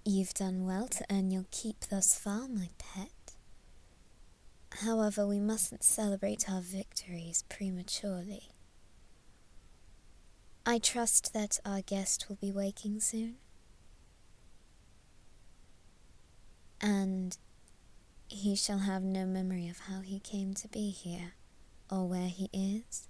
You've done well to earn your keep thus far, my pet. However, we mustn't celebrate our victories prematurely. I trust that our guest will be waking soon. And he shall have no memory of how he came to be here, or where he is.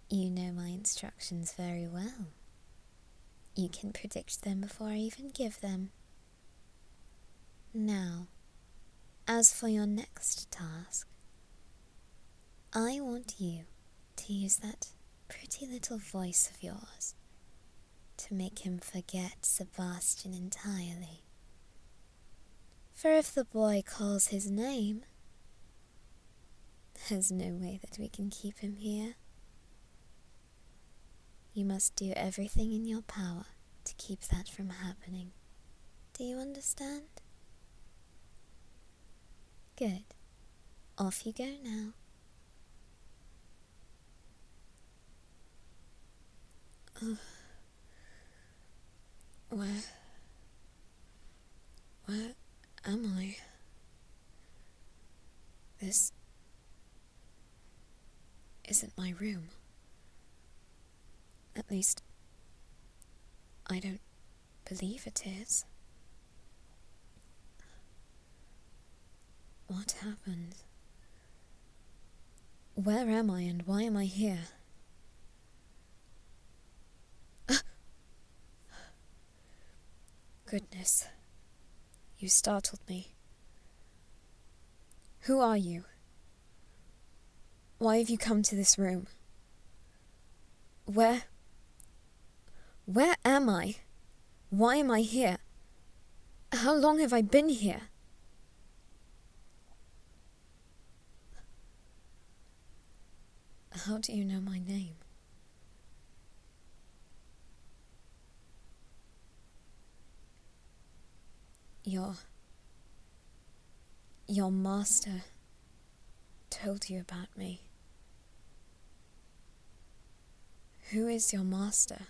You know my instructions very well. You can predict them before I even give them. Now, as for your next task, I want you to use that pretty little voice of yours to make him forget Sebastian entirely. For if the boy calls his name, there's no way that we can keep him here. You must do everything in your power to keep that from happening. Do you understand? Good. Off you go now. Where am I? This isn't my room. At least, I don't believe it is. What happened? Where am I and why am I here? Goodness, you startled me. Who are you? Why have you come to this room? Where am I? Why am I here? How long have I been here? How do you know my name? Your master told you about me. Who is your master?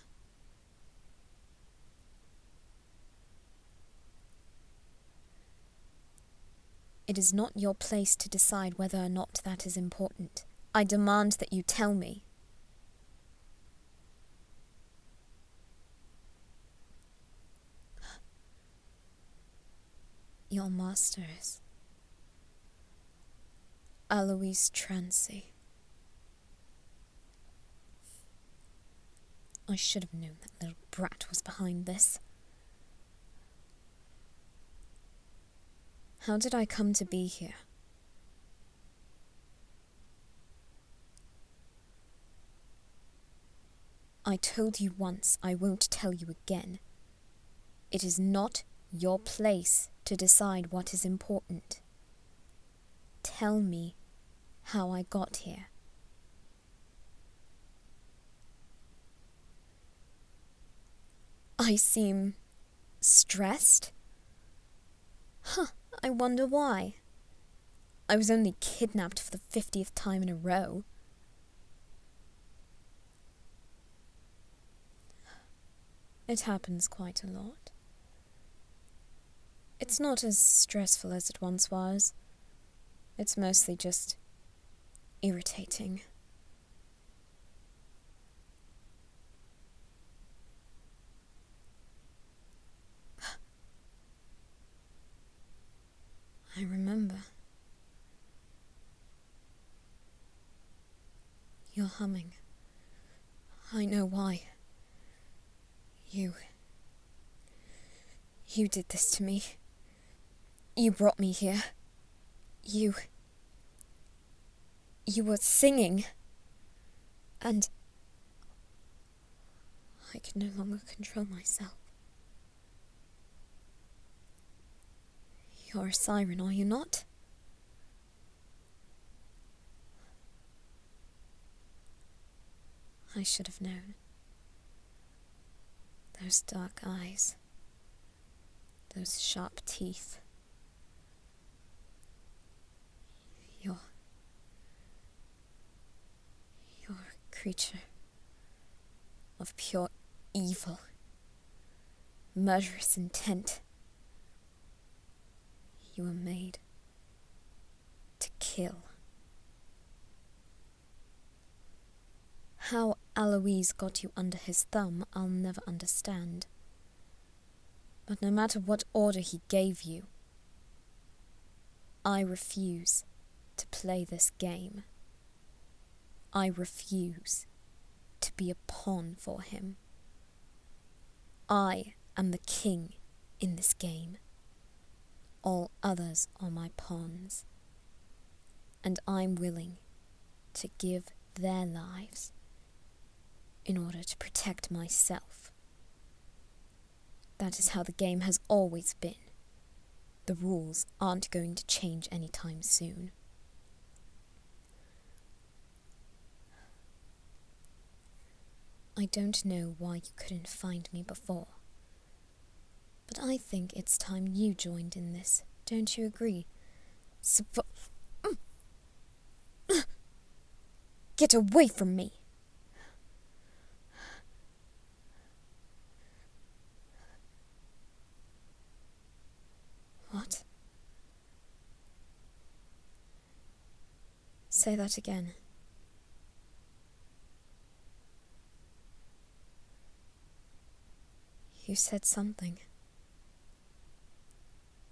It is not your place to decide whether or not that is important. I demand that you tell me. Your master is Alois Trancy. I should have known that little brat was behind this. How did I come to be here? I told you once, I won't tell you again. It is not your place to decide what is important. Tell me how I got here. I seem stressed? I wonder why. I was only kidnapped for the 50th time in a row. It happens quite a lot. It's not as stressful as it once was. It's mostly just irritating. I remember. You're humming. I know why. You did this to me. You brought me here. You were singing. And I could no longer control myself. You're a siren, are you not? I should have known. Those dark eyes. Those sharp teeth. You're a creature of pure evil, murderous intent. You were made to kill. How Alois got you under his thumb, I'll never understand. But no matter what order he gave you, I refuse to play this game. I refuse to be a pawn for him. I am the king in this game. All others are my pawns, and I'm willing to give their lives in order to protect myself. That is how the game has always been. The rules aren't going to change anytime soon. I don't know why you couldn't find me before, but I think it's time you joined in this. Don't you agree? Get away from me! What? Say that again. You said something,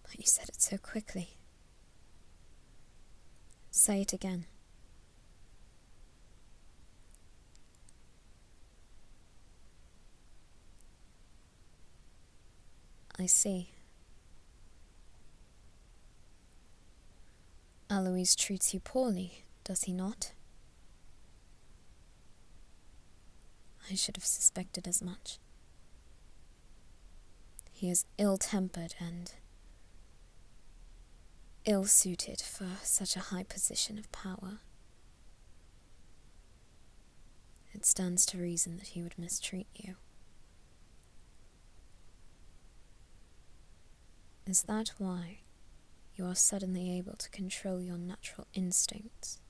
but you said it so quickly. Say it again. I see. Alois treats you poorly, does he not? I should have suspected as much. He is ill-tempered and ill-suited for such a high position of power. It stands to reason that he would mistreat you. Is that why you are suddenly able to control your natural instincts?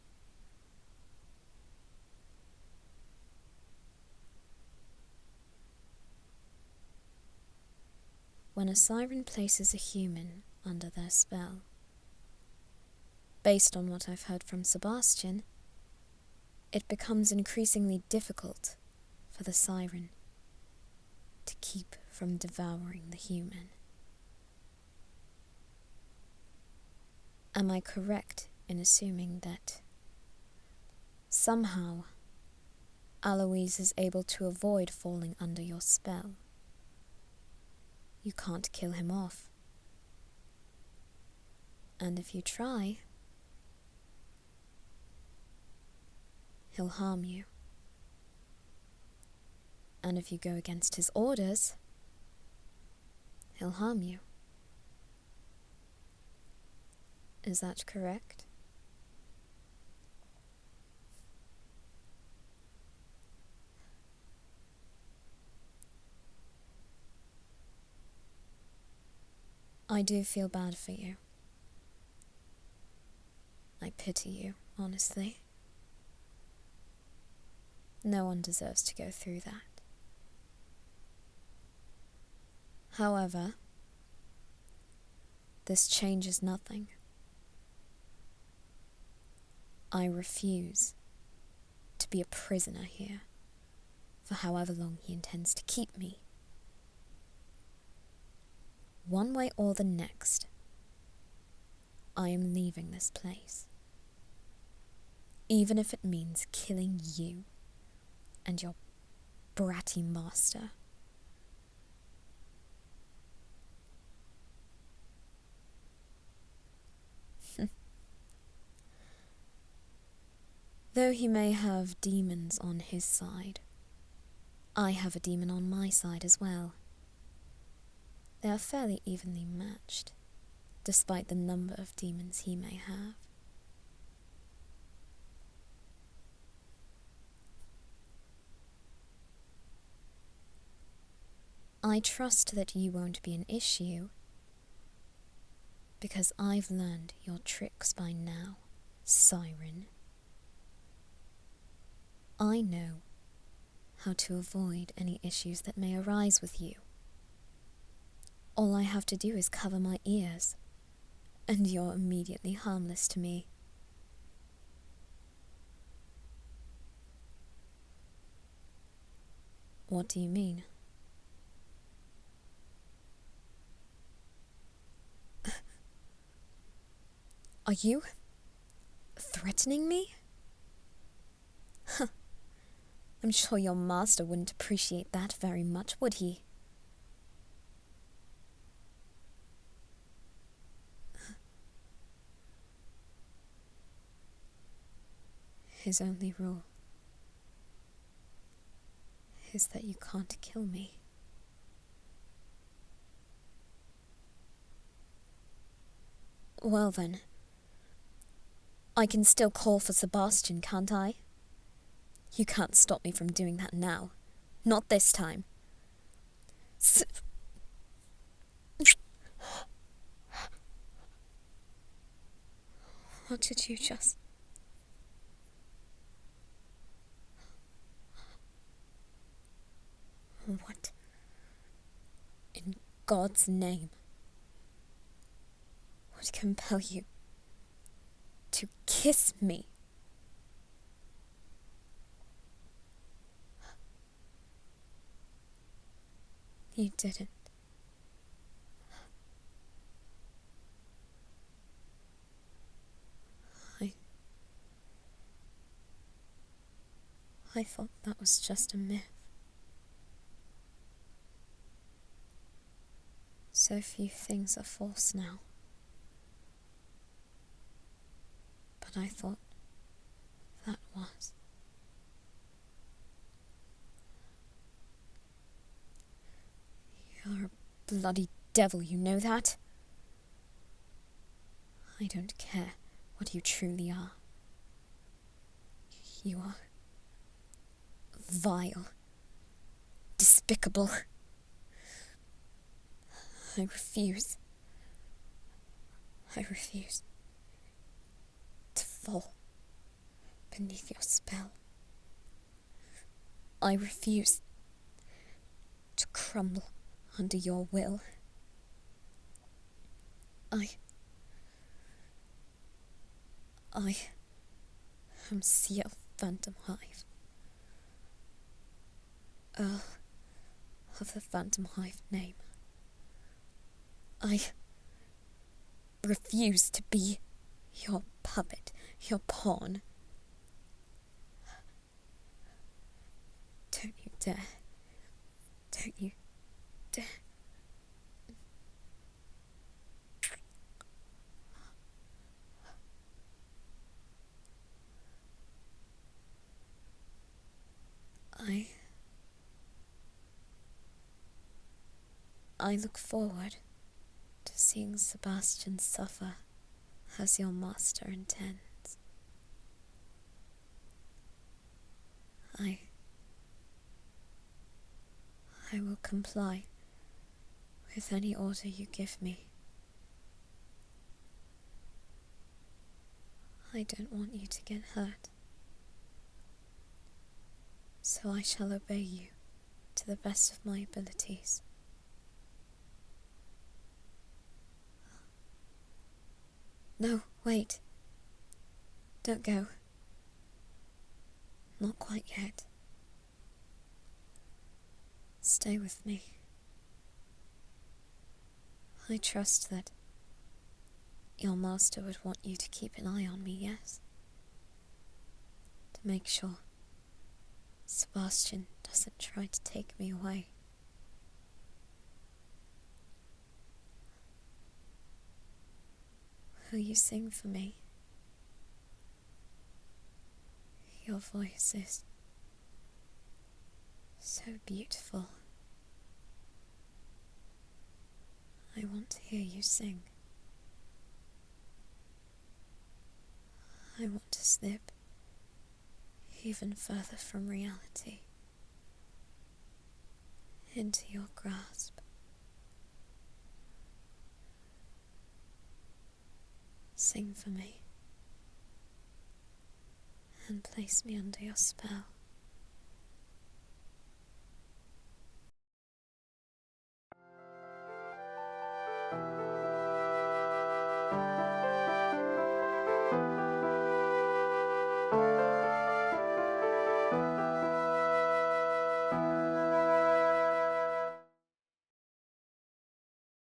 When a siren places a human under their spell, based on what I've heard from Sebastian, it becomes increasingly difficult for the siren to keep from devouring the human. Am I correct in assuming that somehow Alois is able to avoid falling under your spell? You can't kill him off. And if you try, he'll harm you. And if you go against his orders, he'll harm you. Is that correct? I do feel bad for you. I pity you, honestly. No one deserves to go through that. However, this changes nothing. I refuse to be a prisoner here for however long he intends to keep me. One way or the next, I am leaving this place. Even if it means killing you and your bratty master. Though he may have demons on his side, I have a demon on my side as well. They are fairly evenly matched, despite the number of demons he may have. I trust that you won't be an issue, because I've learned your tricks by now, Siren. I know how to avoid any issues that may arise with you. All I have to do is cover my ears, and you're immediately harmless to me. What do you mean? Are you threatening me? I'm sure your master wouldn't appreciate that very much, would he? His only rule is that you can't kill me. Well then, I can still call for Sebastian, can't I? You can't stop me from doing that now. Not this time. What did you just... What? In God's name would compel you to kiss me? You didn't. I thought that was just a myth. So few things are false now. But I thought that was. You're a bloody devil, you know that? I don't care what you truly are. You are vile, despicable. I refuse to fall beneath your spell. I refuse to crumble under your will. I am Ciel Phantomhive, Earl of the Phantomhive name. I refuse to be your puppet, your pawn. Don't you dare. Don't you dare. I look forward to seeing Sebastian suffer as your master intends. I will comply with any order you give me. I don't want you to get hurt, so I shall obey you to the best of my abilities. No, wait. Don't go. Not quite yet. Stay with me. I trust that your master would want you to keep an eye on me, yes? To make sure Sebastian doesn't try to take me away. Will you sing for me? Your voice is so beautiful. I want to hear you sing. I want to slip even further from reality into your grasp. Sing for me and place me under your spell.